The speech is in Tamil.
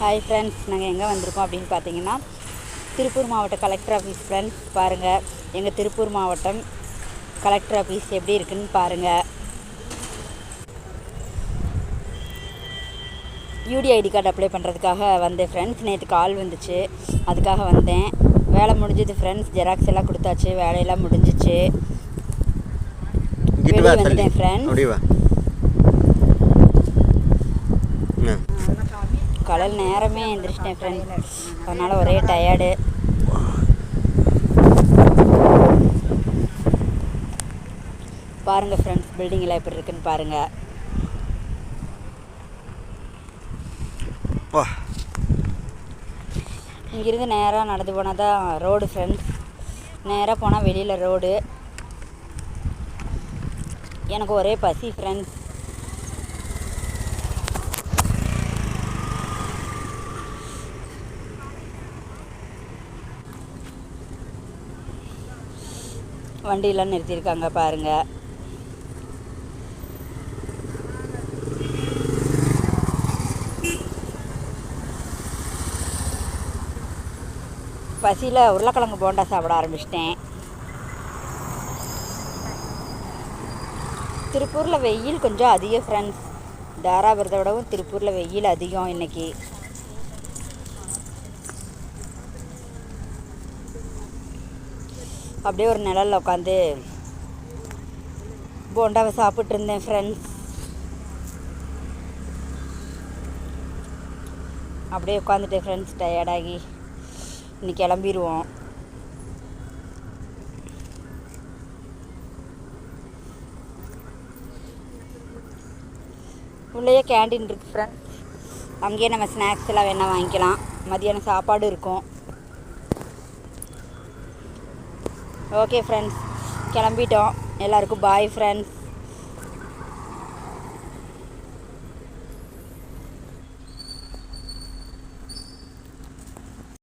ஹாய் ஃப்ரெண்ட்ஸ், நாங்கள் எங்கே வந்திருக்கோம் அப்படின்னு பார்த்தீங்கன்னா திருப்பூர் மாவட்ட கலெக்டர் ஆஃபீஸ். ஃப்ரெண்ட்ஸ் பாருங்கள், எங்கள் திருப்பூர் மாவட்டம் கலெக்டர் ஆஃபீஸ் எப்படி இருக்குன்னு பாருங்கள். யூடி ஐடி கார்டு அப்ளை பண்ணுறதுக்காக வந்தேன் ஃப்ரெண்ட்ஸ். நேற்று கால் வந்துச்சு, அதுக்காக வந்தேன். வேலை முடிஞ்சது ஃப்ரெண்ட்ஸ், ஜெராக்ஸ் எல்லாம் கொடுத்தாச்சு, வேலையெல்லாம் முடிஞ்சிச்சு. வெளியே வந்துட்டேன் ஃப்ரெண்ட்ஸ். காலையில் நேரமே எழுந்திரிச்சிட்டேன் ஃப்ரெண்ட்ஸ், அதனால் ஒரே டயர்டு. பாருங்கள் ஃப்ரெண்ட்ஸ், பில்டிங்கில் எப்படி இருக்குன்னு பாருங்கள். இங்கிருந்து நேராக நடந்து போனால் தான் ரோடு ஃப்ரெண்ட்ஸ். நேராக போனால் வெளியில் ரோடு. எனக்கு ஒரே பசி ஃப்ரெண்ட்ஸ். வண்டியெல்லாம் நிறுத்தியிருக்காங்க பாருங்கள். பசியில் உருளைக்கிழங்கு போண்டா சாப்பிட ஆரம்பிச்சிட்டேன். திருப்பூரில் வெயில் கொஞ்சம் அதிகம் ஃப்ரெண்ட்ஸ். தாராபுரத்தை விடவும் திருப்பூரில் வெயில் அதிகம் இன்றைக்கி. அப்படியே ஒரு நிழலில் உட்காந்து போண்டாவை சாப்பிட்டு இருந்தேன் ஃப்ரெண்ட்ஸ். அப்படியே உட்காந்துட்டேன் ஃப்ரெண்ட்ஸ், டயர்டாகி. இன்னைக்கு கிளம்பிடுவோம். உள்ளேயே கேண்டீன் இருக்குது ஃப்ரெண்ட்ஸ், அங்கேயே நம்ம ஸ்நாக்ஸ் எல்லாம் வேணால் வாங்கிக்கலாம். மதியானம் சாப்பாடு இருக்கும். ஓகே ஃப்ரெண்ட்ஸ், கிளம்பிட்டோம். எல்லாருக்கும் பாய் ஃப்ரெண்ட்ஸ்.